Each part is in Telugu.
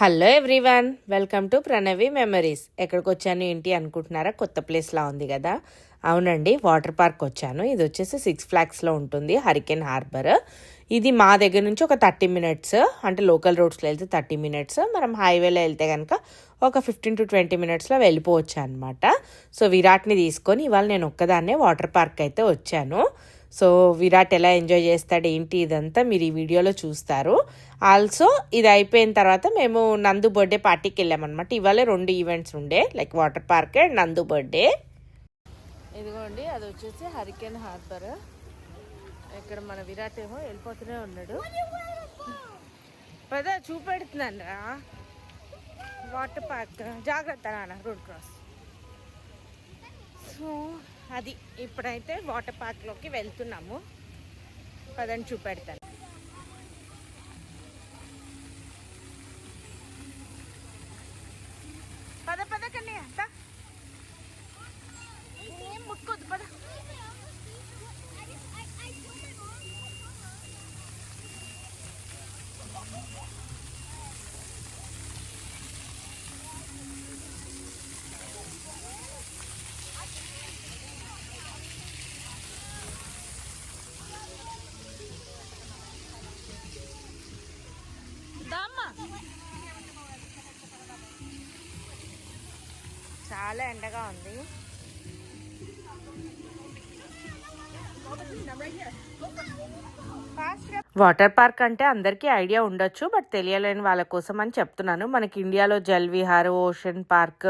Hello everyone, welcome to Pranavi memories. ఎక్కడికి వచ్చాను ఏంటి అనుకుంటున్నారా? కొత్త ప్లేస్లా ఉంది కదా. అవునండి, వాటర్ పార్క్ వచ్చాను. ఇది వచ్చేసి 6 ఫ్లాగ్స్లో ఉంటుంది, హరికేన్ హార్బర్. ఇది మా దగ్గర నుంచి ఒక 30 మినిట్స్, అంటే లోకల్ రోడ్స్లో వెళ్తే 30 మినిట్స్, మనం హైవేలో వెళ్తే కనుక ఒక 15 to 20 మినిట్స్లో వెళ్ళిపోవచ్చు అనమాట. సో విరాట్ని తీసుకొని ఇవాళ నేను ఒక్కదాన్నే వాటర్ పార్క్ అయితే వచ్చాను. సో విరాట్ ఎలా ఎంజాయ్ చేస్తాడు ఏంటి ఇదంతా మీరు ఈ వీడియోలో చూస్తారు. ఆల్సో ఇది అయిపోయిన తర్వాత మేము నందు బర్త్డే పార్టీకి వెళ్ళామన్నమాట. ఇవాళ 2 ఈవెంట్స్ ఉండే, లైక్ వాటర్ పార్క్ అండ్ నందు బర్త్డే. ఇదిగోండి, అది వచ్చేసి హరికేన్ హార్బర్. ఇక్కడ మన విరాట్ ఏమో వెళ్ళిపోతూనే ఉన్నాడు. పద చూపెడుతున్నాను రా వాటర్ పార్క్. జాగ్రత్త నాన్న, రోడ్ క్రాస్. సో అది ఇప్పుడైతే వాటర్ పార్క్లోకి వెళ్తున్నాము. పదని చూపెడతాను. పద పద కన్నీ అంత ఏం ముట్టుకోద్దు, పద. చాలా ఎండగా ఉంది. వాటర్ పార్క్ అంటే అందరికీ ఐడియా ఉండొచ్చు, బట్ తెలియలేని వాళ్ళ కోసం అని చెప్తున్నాను. మనకి ఇండియాలో జల్ విహార్, ఓషన్ పార్క్,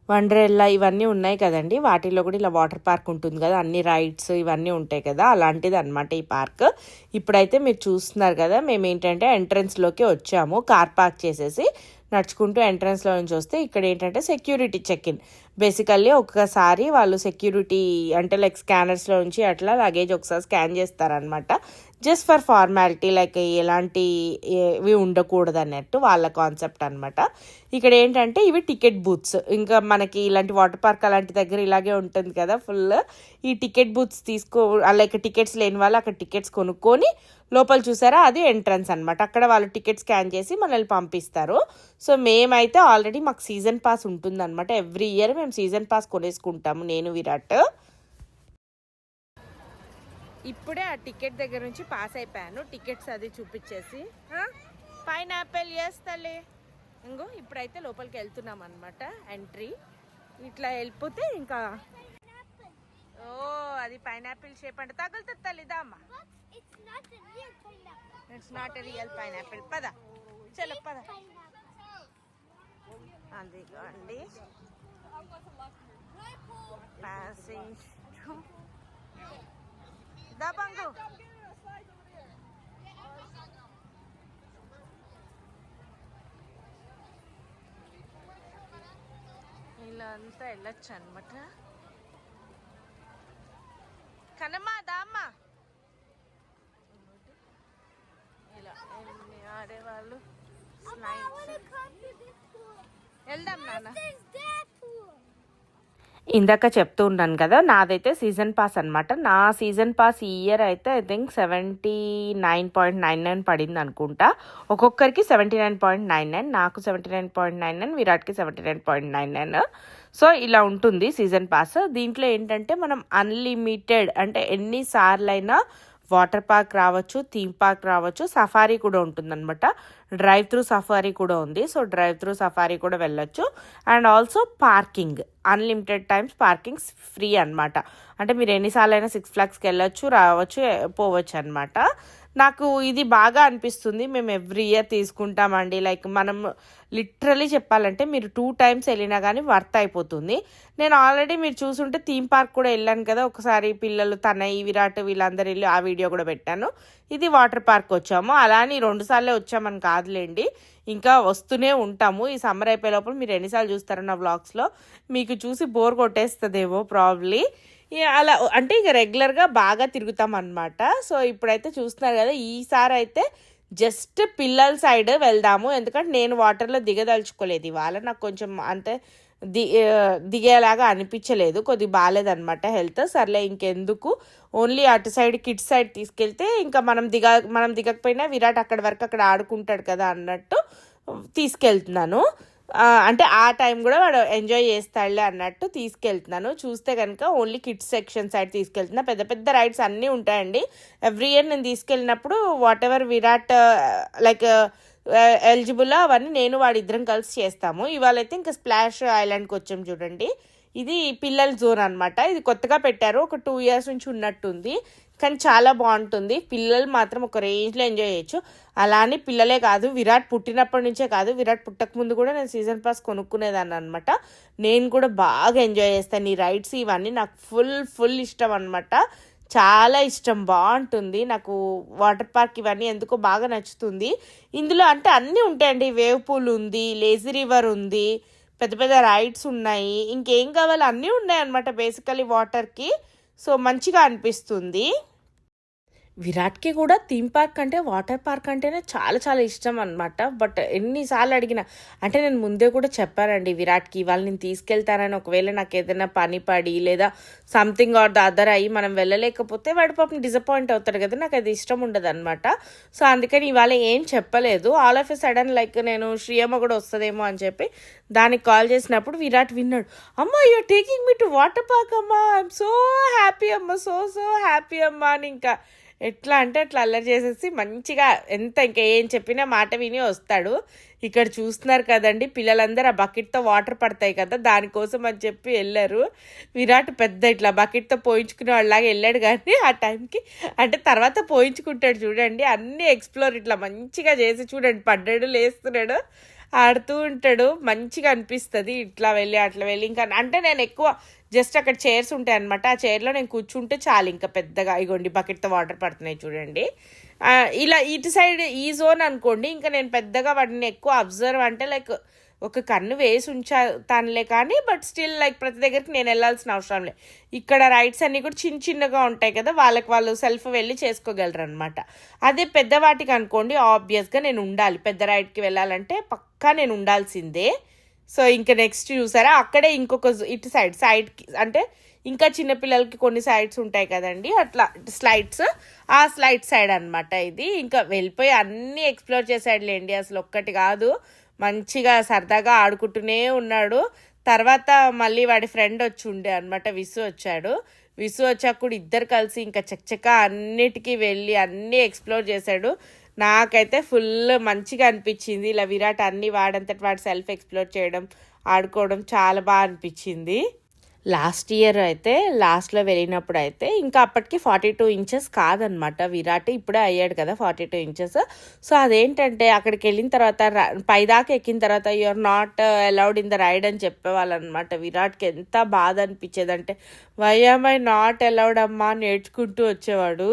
వండరెల్లా ఇవన్నీ ఉన్నాయి కదండి. వాటిల్లో కూడా ఇలా వాటర్ పార్క్ ఉంటుంది కదా, అన్ని రైడ్స్ ఇవన్నీ ఉంటాయి కదా, అలాంటిది అనమాట ఈ పార్క్. ఇప్పుడైతే మీరు చూస్తున్నారు కదా, మేము ఏంటంటే ఎంట్రన్స్లోకి వచ్చాము. కార్ పార్క్ చేసేసి నడుచుకుంటూ ఎంట్రన్స్లో నుంచి వస్తే ఇక్కడ ఏంటంటే సెక్యూరిటీ చెక్ ఇన్. బేసికల్లీ ఒక్కసారి వాళ్ళు సెక్యూరిటీ అంటే లైక్ స్కానర్స్లో నుంచి అట్లా లగేజ్ ఒకసారి స్కాన్ చేస్తారనమాట. జస్ట్ ఫర్ ఫార్మాలిటీ, లైక్ ఎలాంటి ఇవి ఉండకూడదు అన్నట్టు వాళ్ళ కాన్సెప్ట్ అనమాట. ఇక్కడ ఏంటంటే ఇవి టికెట్ బూత్స్. ఇంకా మనకి ఇలాంటి వాటర్ పార్క్ అలాంటి దగ్గర ఇలాగే ఉంటుంది కదా ఫుల్. ఈ టికెట్ బూత్స్ లైక్ టికెట్స్ లేని వాళ్ళు అక్కడ టికెట్స్ కొనుక్కొని లోపల చూసారా, అది ఎంట్రన్స్ అనమాట. అక్కడ వాళ్ళు టికెట్ స్కాన్ చేసి మనల్ని పంపిస్తారు. సో మేమైతే ఆల్రెడీ మాకు సీజన్ పాస్ ఉంటుందన్నమాట. ఎవ్రీ ఇయర్ మేము సీజన్ పాస్ కొనేసుకుంటాము, నేను విరాట్. ఇప్పుడే ఆ టికెట్ దగ్గర నుంచి పాస్ అయిపోయాను. టికెట్స్ అది చూపించేసి పైనాపిల్ వేస్తలే ఇంకో ఇప్పుడైతే లోపలికి వెళ్తున్నాం అనమాట. ఎంట్రీ ఇట్లా వెళ్ళిపోతే ఇంకా ఓ అది పైనాపిల్ షేప్ అంటే తగులుతుంది తల్లిదా అమ్మ. It's not a real pineapple. పద చలో పద. అదిగోండి ప్యాసింగ్ దాబంగు. ఇలా అంతా వెళ్ళొచ్చు అనమాట. కనమ్మా దామ్మా ఇలా ఆడేవాళ్ళు. వెళ్దాం నాన్న. ఇందాక చెప్తూ ఉన్నాను కదా, నాదైతే సీజన్ పాస్ అనమాట. నా సీజన్ పాస్ ఈ ఇయర్ అయితే ఐ థింక్ 79.99 పడింది అనుకుంటా. ఒక్కొక్కరికి 79.99, నాకు 79.99, విరాట్కి 79.99. సో ఇలా ఉంటుంది సీజన్ పాస్. దీంట్లో ఏంటంటే మనం అన్లిమిటెడ్ అంటే ఎన్నిసార్లైనా వాటర్ పార్క్ రావచ్చు, థీమ్ పార్క్ రావచ్చు, సఫారీ కూడా ఉంటుందన్నమాట. డ్రైవ్ త్రూ సఫారీ కూడా ఉంది. సో డ్రైవ్ త్రూ సఫారీ కూడా వెళ్ళొచ్చు. And also parking unlimited times parking free అనమాట. అంటే మీరు ఎన్నిసార్లు అయినా 6 ఫ్లాగ్స్కి వెళ్ళొచ్చు, రావచ్చు, పోవచ్చు అనమాట. నాకు ఇది బాగా అనిపిస్తుంది. మేము ఎవ్రీ ఇయర్ తీసుకుంటామండి. లైక్ మనం లిటరలీ చెప్పాలంటే మీరు 2 times వెళ్ళినా కానీ వర్త్ అయిపోతుంది. నేను ఆల్రెడీ మీరు చూసుంటే థీమ్ పార్క్ కూడా వెళ్ళాను కదా ఒకసారి. పిల్లలు తనయ్య, విరాట్ వీళ్ళందరూ వెళ్ళి ఆ వీడియో కూడా పెట్టాను. ఇది వాటర్ పార్క్ వచ్చాము. అలా అని 2 సార్లే వచ్చామని కాదులేండి, ఇంకా వస్తూనే ఉంటాము. ఈ సమ్మర్ అయిపోయే లోపల మీరు ఎన్నిసార్లు చూస్తారో నా వ్లాగ్స్లో, మీకు చూసి బోర్ కొట్టేస్తుందేమో ప్రాబ్లీ. అలా అంటే ఇక రెగ్యులర్గా బాగా తిరుగుతాం అనమాట. సో ఇప్పుడైతే చూస్తున్నారు కదా, ఈసారి అయితే జస్ట్ పిల్లల సైడ్ వెళ్దాము. ఎందుకంటే నేను వాటర్లో దిగదలుచుకోలేదు ఇవాళ. నాకు కొంచెం అంటే దిగేలాగా అనిపించలేదు, కొద్దిగా బాగాలేదనమాట హెల్త్. సర్లే ఇంకెందుకు, ఓన్లీ అటు సైడ్ కిడ్స్ సైడ్ తీసుకెళ్తే ఇంకా మనం దిగకపోయినా విరాట్ అక్కడి వరకు అక్కడ ఆడుకుంటాడు కదా అన్నట్టు తీసుకెళ్తున్నాను. అంటే ఆ టైం కూడా వాడు ఎంజాయ్ చేస్తాడులే అన్నట్టు తీసుకెళ్తున్నాను. చూస్తే కనుక ఓన్లీ కిడ్స్ సెక్షన్ సైడ్ తీసుకెళ్తున్నా. పెద్ద పెద్ద రైడ్స్ అన్నీ ఉంటాయండి. ఎవ్రీ ఇయర్ నేను తీసుకెళ్ళినప్పుడు whatever Virat like eligible అవన్నీ నేను వాడిద్దరం కలిసి చేస్తాము. ఇవాళైతే ఇంకా స్ప్లాష్ ఐలాండ్కి వచ్చాము చూడండి. ఇది పిల్లల జోన్ అనమాట. ఇది కొత్తగా పెట్టారు, ఒక 2 years నుంచి ఉన్నట్టుంది. కానీ చాలా బాగుంటుంది. పిల్లలు మాత్రం ఒక రేంజ్లో ఎంజాయ్ చేయొచ్చు. అలా అని పిల్లలే కాదు, విరాట్ పుట్టినప్పటి నుంచే కాదు, విరాట్ పుట్టక ముందు కూడా నేను సీజన్ పాస్ కొనుక్కునేదాన్ని అనమాట. నేను కూడా బాగా ఎంజాయ్ చేస్తాను. ఈ రైడ్స్ ఇవన్నీ నాకు ఫుల్ ఇష్టం అనమాట. చాలా ఇష్టం, బాగుంటుంది నాకు. వాటర్ పార్క్ ఇవన్నీ ఎందుకో బాగా నచ్చుతుంది. ఇందులో అంటే అన్నీ ఉంటాయండి. వేవ్ పూల్ ఉంది, లేజీ రివర్ ఉంది, పెద్ద పెద్ద రైడ్స్ ఉన్నాయి, ఇంకేం కావాలి అన్నీ ఉన్నాయి అనమాట బేసికలీ వాటర్కి. సో మంచిగా అనిపిస్తుంది. విరాట్కి కూడా థీమ్ పార్క్ అంటే వాటర్ పార్క్ అంటేనే చాలా చాలా ఇష్టం అనమాట. బట్ ఎన్నిసార్లు అడిగినా, అంటే నేను ముందే కూడా చెప్పానండి విరాట్కి ఇవాళ నేను తీసుకెళ్తానని. ఒకవేళ నాకు ఏదైనా పని పడి లేదా సంథింగ్ ఆర్ ద అదర్ అయ్యి మనం వెళ్ళలేకపోతే వాడు పాపం డిసప్పాయింట్ అవుతాడు కదా, నాకు అది ఇష్టం ఉండదు అనమాట. సో అందుకని ఇవాళ ఏం చెప్పలేదు. All of a sudden like నేను శ్రీయమ్మ కూడా వస్తుందేమో అని చెప్పి దానికి కాల్ చేసినప్పుడు విరాట్ విన్నాడు. అమ్మ you're taking me to water park అమ్మా, ఐఎమ్ సో హ్యాపీ అమ్మ, సో హ్యాపీ అమ్మా అని ఇంకా ఎట్లా అంటే అట్లా అల్లరి చేసేసి మంచిగా ఇంకా ఏం చెప్పినా మాట విని వస్తాడు. ఇక్కడ చూస్తున్నారు కదండి, పిల్లలందరూ ఆ బకెట్తో వాటర్ పడతాయి కదా, దానికోసం అని చెప్పి వెళ్ళారు. విరాట్ పెద్ద ఇట్లా బకెట్తో పోయించుకునే వాళ్ళలాగా వెళ్ళాడు. కానీ ఆ టైంకి అంటే తర్వాత పోయించుకుంటాడు చూడండి. అన్నీ ఎక్స్ప్లోర్ ఇట్లా మంచిగా చేసి చూడండి, పడ్డాడు, లేస్తున్నాడు, ఆడుతూ ఉంటాడు. మంచిగా అనిపిస్తుంది ఇట్లా వెళ్ళి అట్లా వెళ్ళి. ఇంకా అంటే నేను ఎక్కువ జస్ట్ అక్కడ చైర్స్ ఉంటాయి అనమాట, ఆ చైర్లో నేను కూర్చుంటే చాలు, ఇంకా పెద్దగా ఇగోండి బకెట్తో వాటర్ పడుతున్నాయి చూడండి. ఇలా ఇటు సైడ్ ఈ జోన్ అనుకోండి, ఇంకా నేను పెద్దగా వాటిని ఎక్కువ అబ్జర్వ్ అంటే లైక్ ఒక కన్ను వేసి ఉంచానులే కానీ, బట్ స్టిల్ లైక్ ప్రతి దగ్గరికి నేను వెళ్ళాల్సిన అవసరం లేదు. ఇక్కడ రైడ్స్ అన్నీ కూడా చిన్నగా ఉంటాయి కదా, వాళ్ళు సెల్ఫ్ వెళ్ళి చేసుకోగలరు అనమాట. అదే పెద్దవాటికి అనుకోండి ఆబ్వియస్గా నేను ఉండాలి. పెద్ద రైడ్కి వెళ్ళాలంటే పక్కా నేను ఉండాల్సిందే. సో ఇంకా నెక్స్ట్ చూసారా, అక్కడే ఇంకొక ఇటు సైడ్కి అంటే ఇంకా చిన్నపిల్లలకి కొన్ని సైడ్స్ ఉంటాయి కదండి, అట్లా స్లైడ్స్, ఆ స్లైడ్ సైడ్ అనమాట ఇది. ఇంకా వెళ్ళిపోయి అన్నీ ఎక్స్ప్లోర్ చేసాడులేండి, అసలు ఒక్కటి కాదు. మంచిగా సరదాగా ఆడుకుంటూనే ఉన్నాడు. తర్వాత మళ్ళీ వాడి ఫ్రెండ్ వచ్చి ఉండే అనమాట, విసు వచ్చాడు. విసు వచ్చాక కూడా ఇద్దరు కలిసి ఇంకా చక్కచక్క అన్నిటికీ వెళ్ళి అన్నీ ఎక్స్ప్లోర్ చేశాడు. నాకైతే ఫుల్ మంచిగా అనిపించింది. ఇలా విరాట్ అన్నీ వాడంతటి వాడు సెల్ఫ్ ఎక్స్ప్లోర్ చేయడం, ఆడుకోవడం చాలా బాగా అనిపించింది. లాస్ట్ ఇయర్ అయితే లాస్ట్లో వెళ్ళినప్పుడు అయితే ఇంకా అప్పటికి 42 inches కాదనమాట విరాట్, ఇప్పుడే అయ్యాడు కదా 42 inches. సో అదేంటంటే అక్కడికి వెళ్ళిన తర్వాత పైదాకా ఎక్కిన తర్వాత you're not allowed in the ride అని చెప్పేవాళ్ళు అనమాట. విరాట్కి ఎంత బాధ అనిపించేదంటే why am I not allowed అమ్మా నేర్చుకుంటూ వచ్చేవాడు.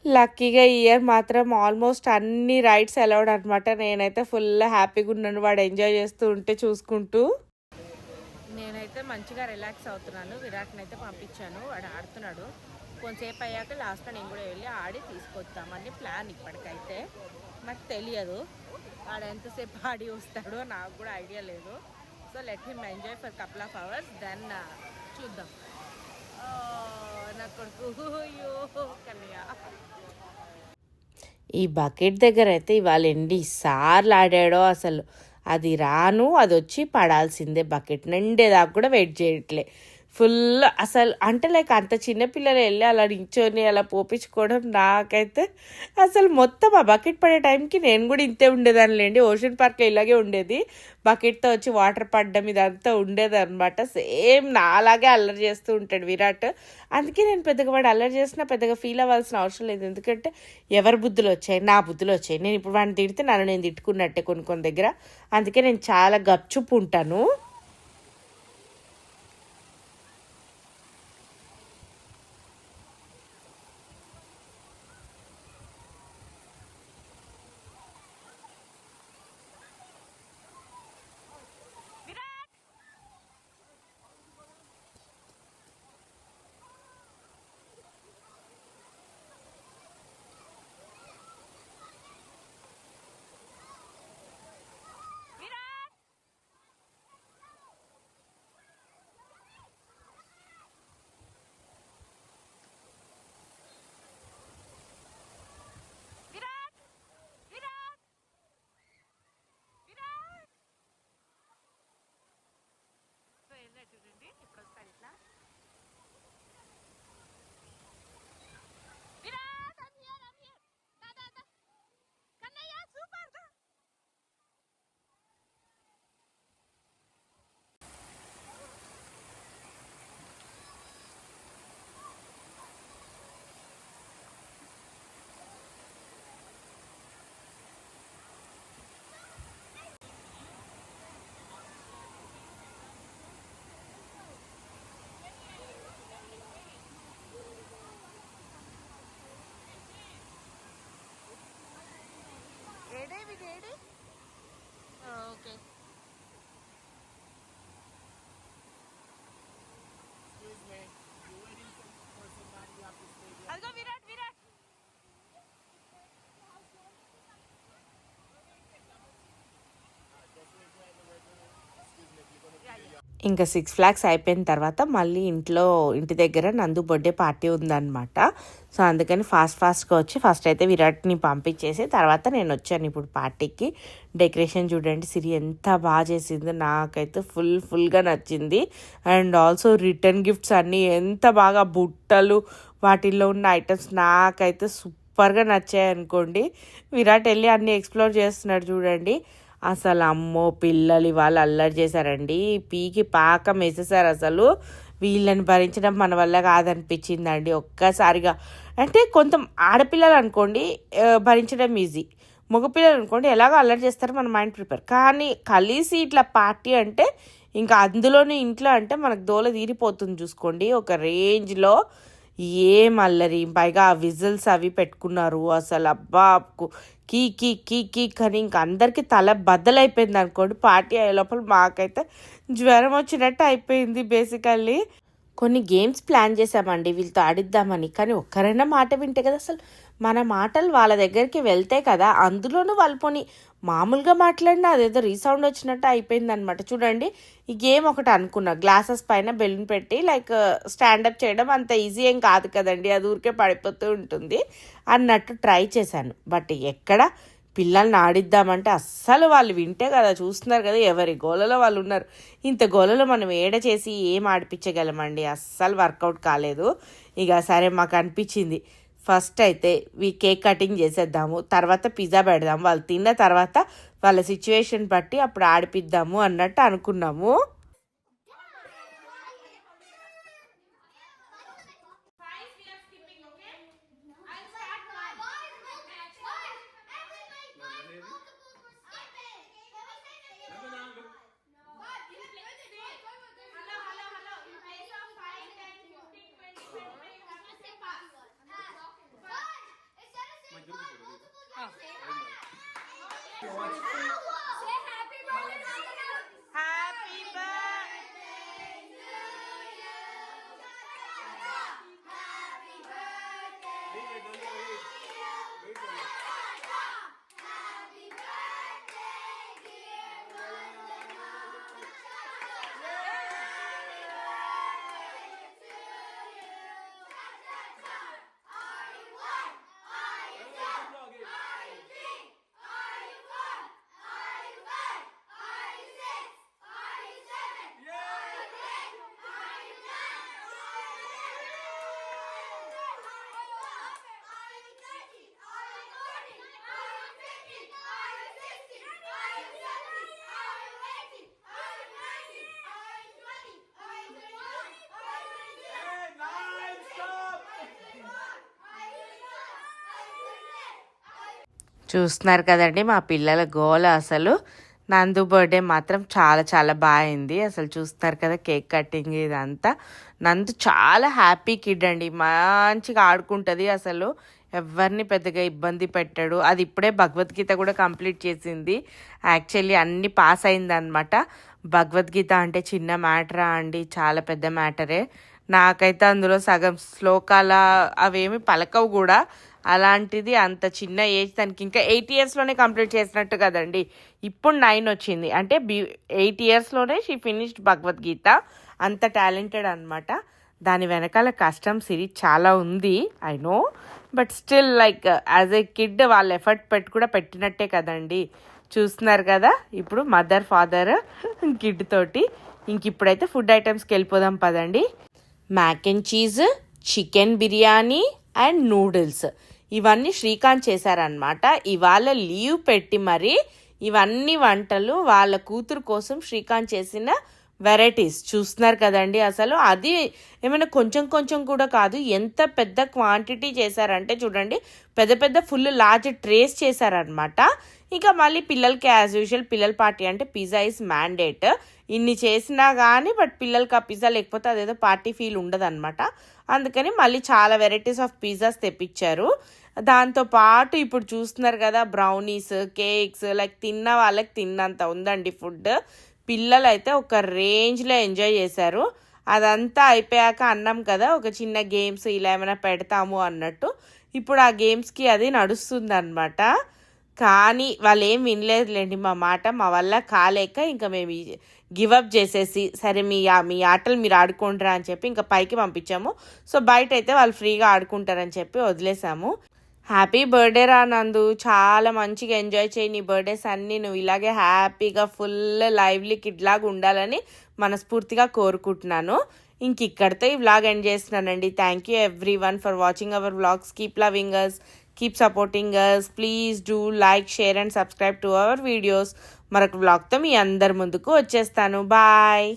లక్కీగా ఈ ఇయర్ మాత్రం ఆల్మోస్ట్ అన్ని రైడ్స్ అలౌడ్ అనమాట. నేనైతే ఫుల్ హ్యాపీగా ఉన్నాను వాడు ఎంజాయ్ చేస్తూ ఉంటే చూసుకుంటూ. నేనైతే మంచిగా రిలాక్స్ అవుతున్నాను. విరాట్ని అయితే పంపించాను, వాడు ఆడుతున్నాడు. కొంతసేపు అయ్యాక లాస్ట్లో నేను కూడా వెళ్ళి ఆడి తీసుకొద్దామని ప్లాన్. ఇప్పటికైతే నాకు తెలియదు వాడు ఎంతసేపు ఆడి వస్తాడో, నాకు కూడా ఐడియా లేదు. So let him enjoy for couple of hours, then చూద్దాం. నా కొడుకు కన్యా ఈ బకెట్ దగ్గర అయితే ఇవాళ ఎన్నిసార్లు ఆడాడో అసలు. అది రాను అది వచ్చి పడాల్సిందే, బకెట్ నిండేదాకా కూడా వెయిట్ చేయట్లే. ఫుల్ అసలు అంటే లైక్ అంత చిన్నపిల్లలు వెళ్ళి అలా నించొని అలా పోపించుకోవడం నాకైతే అసలు మొత్తం ఆ బకెట్ పడే టైంకి నేను కూడా ఇంతే ఉండేదానిలేండి. ఓషన్ పార్క్లో ఇలాగే ఉండేది, బకెట్తో వచ్చి వాటర్ పడడం ఇదంతా ఉండేది అనమాట. సేమ్ నాలాగే అల్లరి చేస్తూ ఉంటాడు విరాట్. అందుకే నేను పెద్దగా వాడు అల్లరి చేసినా పెద్దగా ఫీల్ అవ్వాల్సిన అవసరం లేదు. ఎందుకంటే ఎవరి బుద్ధులు వచ్చాయి, నా బుద్ధులు వచ్చాయి. నేను ఇప్పుడు వాడిని తిడితే నన్ను నేను తిట్టుకున్నట్టే కొన్ని దగ్గర. అందుకే నేను చాలా గప్చుప్ ఉంటాను. ఏడి ఓకే అదిగో విరాట్ విరాట్ ఇంకా 6 ఫ్లాగ్స్ అయిపోయిన తర్వాత మళ్ళీ ఇంటి దగ్గర నందు బర్త్డే పార్టీ ఉందన్నమాట. సో అందుకని ఫాస్ట్గా వచ్చి ఫస్ట్ అయితే విరాట్ని పంపించేసి తర్వాత నేను వచ్చాను ఇప్పుడు పార్టీకి. డెకరేషన్ చూడండి, సిరి ఎంత బాగా చేసిందో, నాకైతే ఫుల్గా నచ్చింది. అండ్ ఆల్సో రిటర్న్ గిఫ్ట్స్ అన్నీ ఎంత బాగా బుట్టలు వాటిల్లో ఉన్న ఐటమ్స్ నాకైతే సూపర్గా నచ్చాయి అనుకోండి. విరాట్ వెళ్ళి అన్నీ ఎక్స్ప్లోర్ చేస్తున్నాడు చూడండి. అసలు అమ్మో పిల్లలు వాళ్ళు అల్లరి చేశారండి, పీకి పాకం వేసేసారు. అసలు వీళ్ళని భరించడం మన వల్ల కాదనిపించిందండి ఒక్కసారిగా. అంటే కొంత ఆడపిల్లలు అనుకోండి భరించడం ఈజీ, మగపిల్లలు అనుకోండి ఎలాగో అల్లరి చేస్తారు, మన మైండ్ ప్రిపేర్. కానీ కలిసి ఇట్లా పార్టీ అంటే ఇంకా అందులోనే ఇంట్లో అంటే మనకు దోల తీరిపోతుంది చూసుకోండి ఒక రేంజ్లో. ఏం అల్లరి, పైగా ఆ విజిల్స్ అవి పెట్టుకున్నారు. అసలు అబ్బా కీ కీ కీ కీ కానీ ఇంక అందరికీ తల బద్దలైపోయింది అనుకోండి. పార్టీ అయ్యే లోపల మాకైతే జ్వరం వచ్చినట్టు అయిపోయింది బేసికల్లీ. కొన్ని గేమ్స్ ప్లాన్ చేసామండి వీళ్ళతో ఆడిద్దామని, కానీ ఒక్కరైనా మాట వింటే కదా, అసలు మన మాటలు వాళ్ళ దగ్గరికి వెళ్తే కదా. అందులోనూ వాళ్ళు పోనీ మామూలుగా మాట్లాడినా అదేదో రీసౌండ్ వచ్చినట్టు అయిపోయింది అనమాట. చూడండి ఈ గేమ్ ఒకటి అనుకున్నా, గ్లాసెస్ పైన బెలూన్ పెట్టి లైక్ స్టాండప్ చేయడం అంత ఈజీ ఏం కాదు కదండి, అది ఊరికే పడిపోతూ ఉంటుంది అన్నట్టు ట్రై చేశాను. బట్ ఎక్కడ పిల్లల్ని ఆడిద్దామంటే అస్సలు వాళ్ళు వింటే కదా, చూస్తున్నారు కదా ఎవరి గోలలో వాళ్ళు ఉన్నారు. ఇంత గోలలో మనం ఏడ చేసి ఏం ఆడిపించగలమండి, అస్సలు వర్కౌట్ కాలేదు. ఇక సరే మాకు అనిపించింది ఫస్ట్ అయితే కేక్ కటింగ్ చేసేద్దాము, తర్వాత పిజ్జా పెడదాము, వాళ్ళు తిన్న తర్వాత వాళ్ళ సిచ్యువేషన్ బట్టి అప్పుడు ఆడిపిద్దాము అన్నట్టు అనుకున్నాము. చూస్తున్నారు కదండి మా పిల్లల గోల. అసలు నందు బర్త్డే మాత్రం చాలా చాలా బాగుంది. అసలు చూస్తున్నారు కదా కేక్ కటింగ్ ఇదంతా. నందు చాలా హ్యాపీ కిడ్ అండి, మంచిగా ఆడుకుంటుంది, అసలు ఎవరిని పెద్దగా ఇబ్బంది పెట్టాడు. అది ఇప్పుడే భగవద్గీత కూడా కంప్లీట్ చేసింది. యాక్చువల్లీ అన్నీ పాస్ అయిందనమాట. భగవద్గీత అంటే చిన్న మ్యాటరా అండి, చాలా పెద్ద మ్యాటరే. నాకైతే అందులో సగం శ్లోకాల అవేమి పలకవు కూడా, అలాంటిది అంత చిన్న ఏజ్, తనకి ఇంకా 8 yearsలోనే కంప్లీట్ చేసినట్టు కదండి. ఇప్పుడు 9 వచ్చింది అంటే 8 yearsలోనే షీ ఫినిష్డ్ భగవద్గీత. అంత టాలెంటెడ్ అనమాట. దాని వెనకాల కష్టం సిరి చాలా ఉంది, I know. But still like as a kid వాళ్ళు ఎఫర్ట్ కూడా పెట్టినట్టే కదండి. చూస్తున్నారు కదా ఇప్పుడు మదర్ ఫాదర్ కిడ్ తోటి. ఇంక ఇప్పుడైతే ఫుడ్ ఐటమ్స్కి వెళ్ళిపోదాం పదండి. Mac and cheese, chicken biryani and noodles ఇవన్నీ శ్రీకాంత్ చేశారనమాట. ఇవాళ లీవ్ పెట్టి మరి ఇవన్నీ వంటలు వాళ్ళ కూతురు కోసం శ్రీకాంత్ చేసిన వెరైటీస్ చూస్తున్నారు కదండి. అసలు అది ఏమైనా కొంచెం కూడా కాదు, ఎంత పెద్ద క్వాంటిటీ చేశారంటే చూడండి, పెద్ద ఫుల్ లార్జ్ ట్రేస్ చేశారనమాట. ఇంకా మళ్ళీ పిల్లలకి యాజ్ యూజువల్ పిల్లల పార్టీ అంటే పిజ్జా ఇస్ మ్యాండేట్. ఇన్ని చేసినా కానీ బట్ పిల్లలకి ఆ పిజ్జా లేకపోతే అదేదో పార్టీ ఫీల్ ఉండదు అనమాట. అందుకని మళ్ళీ చాలా వెరైటీస్ ఆఫ్ పిజ్జాస్ తెప్పించారు. దాంతో పాటు ఇప్పుడు చూస్తున్నారు కదా బ్రౌనీస్, కేక్స్, లైక్ తిన్న వాళ్ళకి తిన్నంత ఉందండి ఫుడ్. పిల్లలు అయితే ఒక రేంజ్లో ఎంజాయ్ చేశారు. అదంతా అయిపోయాక అన్నాం కదా ఒక చిన్న గేమ్స్ ఇలా ఏమైనా పెడతాము అన్నట్టు. ఇప్పుడు ఆ గేమ్స్కి అది నడుస్తుందన్నమాట. కానీ వాళ్ళు ఏం వినలేదులేండి మా మాట. మా వల్ల కాలేక ఇంకా మేము గివప్ చేసేసి సరే మీ ఆటలు మీరు ఆడుకుంటారా అని చెప్పి ఇంకా పైకి పంపించాము. సో బయట అయితే వాళ్ళు ఫ్రీగా ఆడుకుంటారని చెప్పి వదిలేసాము. హ్యాపీ బర్త్డే రా నందు, చాలా మంచిగా ఎంజాయ్ చేయి నీ బర్త్డేస్ అన్నీ. నువ్వు ఇలాగే హ్యాపీగా ఫుల్ లైవ్లీ కిడ్ లాగా ఉండాలని మనస్ఫూర్తిగా కోరుకుంటున్నాను. ఇంక ఇక్కడితో ఈ వ్లాగ్ ఎండ్ చేస్తున్నానండి. Thank you everyone for watching our vlogs. Keep loving us, keep supporting us. Please do like, share and subscribe to our videos. మరొక వ్లాగ్తో మీ అందరి ముందుకు వచ్చేస్తాను. బాయ్.